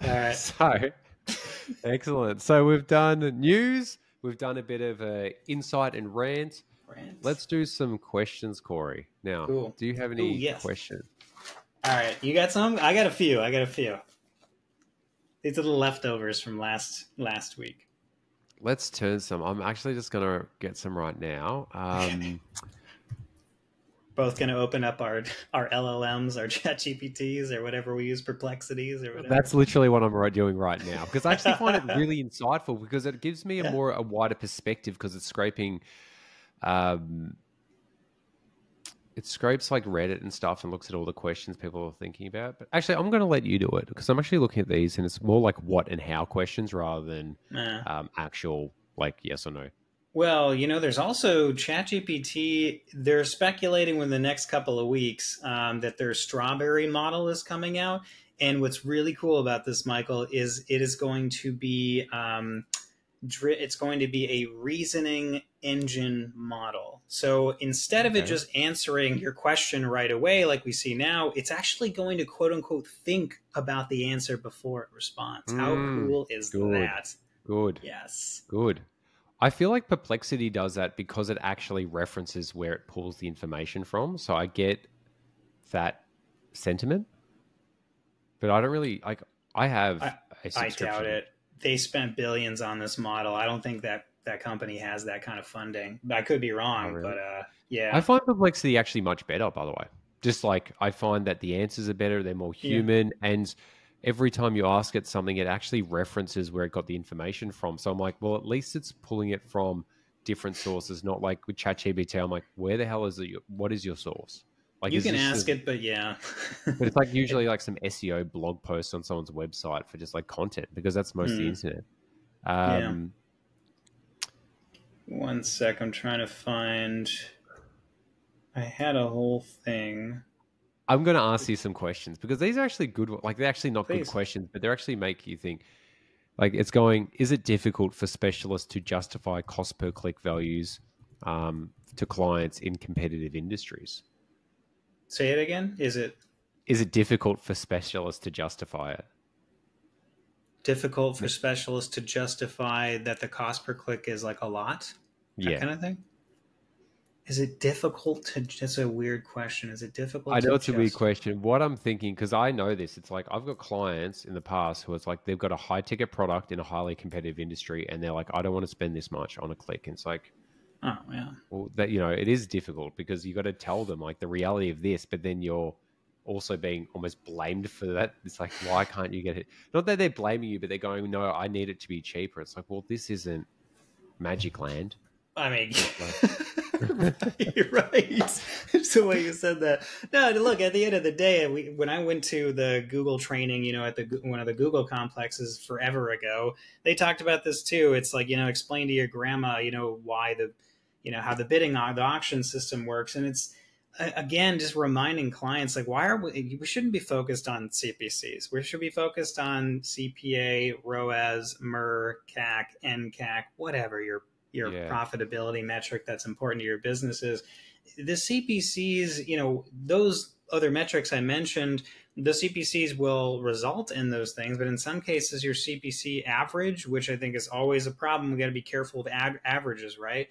All right. So, excellent. So we've done news. We've done a bit of insight and rant. Let's do some questions, Corey. Now, Cool. do you have Ooh, any yes. questions? All right. You got some? I got a few. These are the leftovers from last week. Let's turn some. I'm actually just going to get some right now. Both going to open up our LLMs, our ChatGPTs, or whatever we use, Perplexities, or whatever. That's literally what I'm doing right now because I actually find it really insightful because it gives me a wider perspective because it's scraping, it scrapes like Reddit and stuff and looks at all the questions people are thinking about. But actually, I'm going to let you do it because I'm actually looking at these and it's more like what and how questions rather than actual like yes or no. Well, there's also ChatGPT. They're speculating within the next couple of weeks that their Strawberry model is coming out. And what's really cool about this, Michael, is it is going to be it's going to be a reasoning engine model. So instead of it just answering your question right away, like we see now, it's actually going to quote unquote think about the answer before it responds. How cool is that? Good. Yes. Good. I feel like Perplexity does that because it actually references where it pulls the information from. So I get that sentiment, but I don't really like. I have a subscription. I doubt it. They spent billions on this model. I don't think that company has that kind of funding. I could be wrong, really? but yeah. I find Perplexity actually much better, by the way. Just like I find that the answers are better, they're more human, and every time you ask it something, it actually references where it got the information from. So I'm like, well, at least it's pulling it from different sources, not like with ChatGPT. I'm like, where the hell is it? What is your source? Like, you can ask it, but yeah. But it's like usually like some SEO blog post on someone's website for just like content because that's most of the internet. Yeah. 1 sec. I'm trying to find. I had a whole thing. I'm going to ask you some questions because these are actually good. Like they're actually not Please. good questions, but they're actually make you think. Like it's going, is it difficult for specialists to justify cost per click values to clients in competitive industries? Say it again. Is it difficult for specialists to justify it? Difficult for specialists to justify that the cost per click is like a lot? That kind of thing? Is it difficult to, that's a weird question. Is it difficult I know it's a weird question. What I'm thinking, because I know this, it's like I've got clients in the past who it's like they've got a high ticket product in a highly competitive industry and they're like, I don't want to spend this much on a click. And it's like, oh, yeah. Well, that, it is difficult because you got to tell them like the reality of this, but then you're also being almost blamed for that. It's like, why can't you get it? Not that they're blaming you, but they're going, no, I need it to be cheaper. It's like, well, this isn't Magic Land. I mean, you're right. It's the way you said that. No, look, at the end of the day, when I went to the Google training, at one of the Google complexes forever ago, they talked about this too. It's like, explain to your grandma, why how the bidding, the auction system works. And it's, again, just reminding clients, like, we shouldn't be focused on CPCs. We should be focused on CPA, ROAS, MER, CAC, NCAC, whatever your profitability metric that's important to your businesses. The CPCs, those other metrics I mentioned, the CPCs will result in those things, but in some cases your CPC average, which I think is always a problem, we got to be careful with averages, right?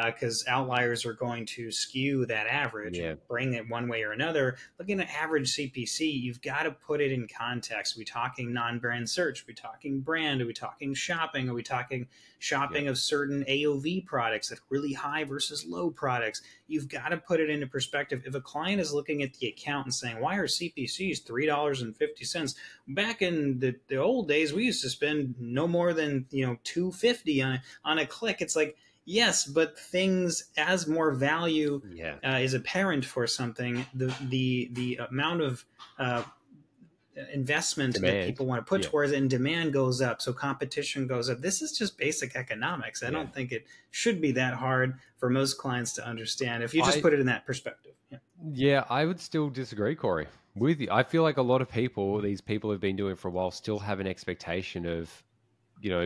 Because outliers are going to skew that average and bring it one way or another. Looking at average CPC, you've got to put it in context. Are we talking non-brand search? Are we talking brand? Are we talking shopping? Are we talking shopping of certain AOV products that are really high versus low products? You've got to put it into perspective. If a client is looking at the account and saying, why are CPCs $3.50? Back in the old days, we used to spend no more than $2.50 on a click. It's like, yes, but things as more value is apparent for something, the amount of investment that people want to put towards it and demand goes up, so competition goes up. This is just basic economics. I don't think it should be that hard for most clients to understand if you just put it in that perspective. Yeah, I would still disagree, Corey, with you. I feel like a lot of people, these people who've been doing it for a while, still have an expectation of,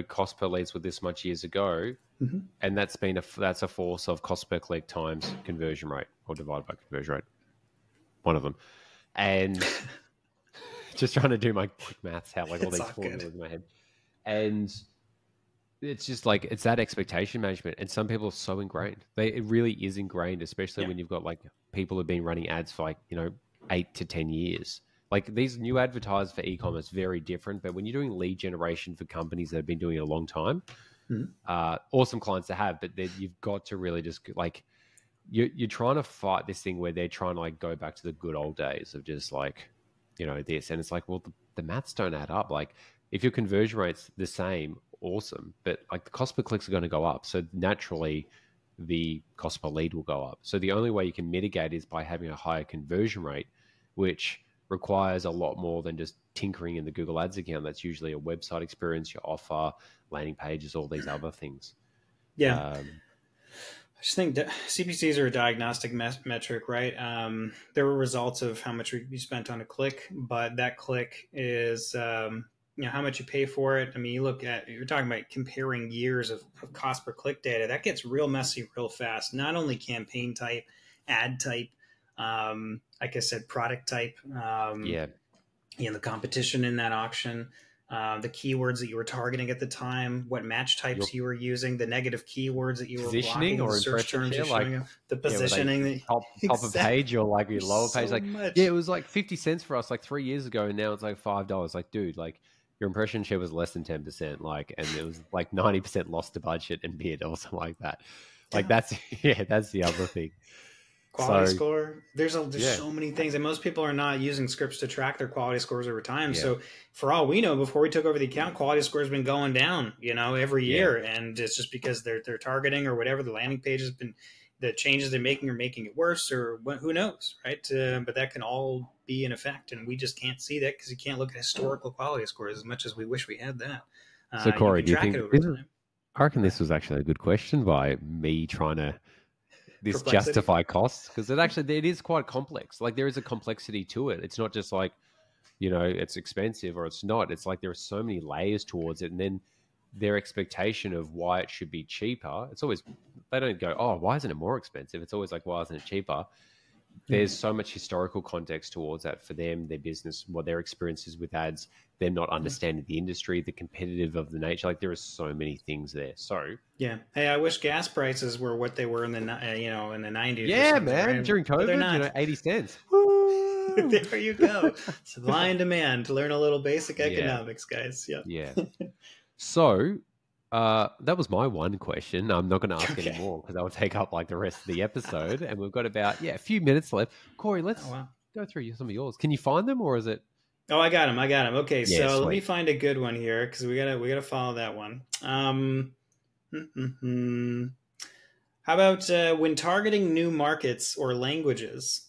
cost per leads were this much years ago. Mm-hmm. And that's a force of cost per click times conversion rate or divided by conversion rate. One of them. And just trying to do my quick maths, how like all It's these all formulas good. in my head. And it's just like, it's that expectation management. And some people are so ingrained. It really is ingrained, especially Yeah. when you've got like people who've been running ads for like, 8 to 10 years. Like these new advertisers for e-commerce, very different. But when you're doing lead generation for companies that have been doing it a long time, Mhm. awesome clients to have, but then you've got to really just like, you're trying to fight this thing where they're trying to like go back to the good old days of just like, this. And it's like, well, the maths don't add up. Like if your conversion rate's the same, awesome. But like the cost per clicks are going to go up. So naturally the cost per lead will go up. So the only way you can mitigate is by having a higher conversion rate, which requires a lot more than just tinkering in the Google Ads account. That's usually a website experience, your offer, landing pages, all these other things. Yeah. Um, I just think CPCs are a diagnostic metric, right? There were results of how much you spent on a click, but that click is, how much you pay for it. I mean, you're talking about comparing years of cost per click data. That gets real messy real fast. Not only campaign type, ad type, like I said, product type, yeah. the competition in that auction, the keywords that you were targeting at the time, what match Your types you were using, the negative keywords that you were positioning blocking, the or search impression terms share, you're showing like up, the were they positioning that top of exactly. page or like your There's lower page? so Like, yeah, it much. was like 50 cents for us like 3 years ago, and now it's like $5. Like, dude, like your impression share was less than 10%, like, and it was like 90% lost to budget and bid or something like that. Like Yeah. that's that's the other thing. Quality So score. There's yeah, so many things, and most people are not using scripts to track their quality scores over time. yeah, So for all we know, before we took over the account, quality score has been going down, every yeah. year, and it's just because they're targeting or whatever. The landing page has been, the changes they're making are making it worse, or who knows, right? But that can all be in effect, and we just can't see that because you can't look at historical quality scores as much as we wish we had that. So You Corey, can do you track it think over time. I reckon this was actually a good question by me trying to this Perplexity. justify costs, because it is quite complex. Like there is a complexity to it. It's not just like, it's expensive or it's not. It's like there are so many layers towards it, and then their expectation of why it should be cheaper. It's always, they don't go, oh, why isn't it more expensive? It's always like, why isn't it cheaper? There's so much historical context towards that for them, their business, what their experiences with ads, them not understanding the industry, the competitive of the nature. Like there are so many things there. So Yeah. Hey, I wish gas prices were what they were in in the 90s or yeah, something, man, right? during But they're COVID, not. 80 cents. Woo! There you go. Supply and demand. To learn a little basic Yeah, economics, guys. Yeah. yeah. So that was my one question. I'm not going to ask any Okay. more because that will take up like the rest of the episode. And we've got about, a few minutes left. Corey, Oh let's wow. go through some of yours. Can you find them, or is it? Oh, I got him. I got him. Okay, Yeah, so let me sweet. find a good one here because we gotta follow that one. How about when targeting new markets or languages?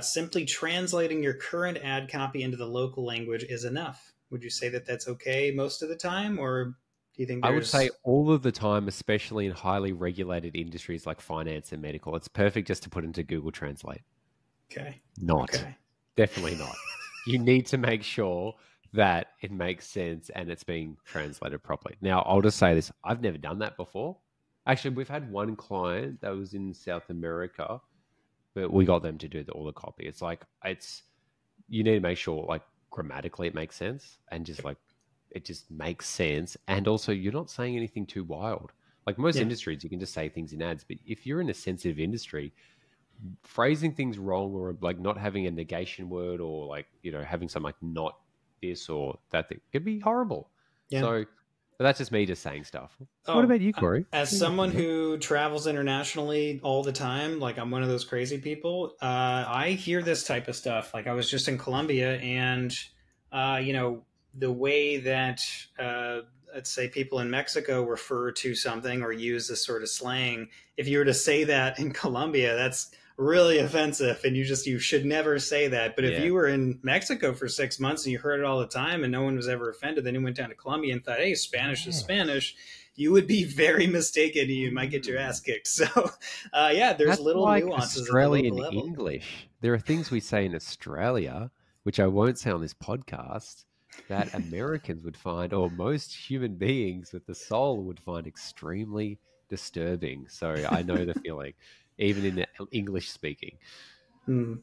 Simply translating your current ad copy into the local language is enough. Would you say that that's okay most of the time, or do you think I would say there's all of the time, especially in highly regulated industries like finance and medical, it's perfect just to put into Google Translate. okay? Not. Okay. Definitely not. You need to make sure that it makes sense and it's being translated properly. Now, I'll just say this. I've never done that before. Actually, we've had one client that was in South America, but we got them to do all the copy. It's like, you need to make sure like grammatically it makes sense and just like, it just makes sense. And also you're not saying anything too wild. Like most Yeah. industries, you can just say things in ads, but if you're in a sensitive industry, phrasing things wrong or like not having a negation word or like, having something like not this or that thing could be horrible. Yeah. So but that's just me just saying stuff. What Oh, about you, Corey? as You got someone something? who travels internationally all the time, like I'm one of those crazy people, I hear this type of stuff. Like I was just in Colombia, and the way that let's say people in Mexico refer to something or use this sort of slang, if you were to say that in Colombia, that's really offensive, and you should never say that. But if Yeah. you were in Mexico for 6 months and you heard it all the time and no one was ever offended, then you went down to Colombia and thought, hey, Spanish is Yeah. Spanish, you would be very mistaken. You might get your ass kicked. So there's That's little like nuances at the local Australian level. English. There are things we say in Australia, which I won't say on this podcast, that Americans would find, or most human beings with the soul would find extremely disturbing. So I know the feeling, even in the English speaking. Hmm.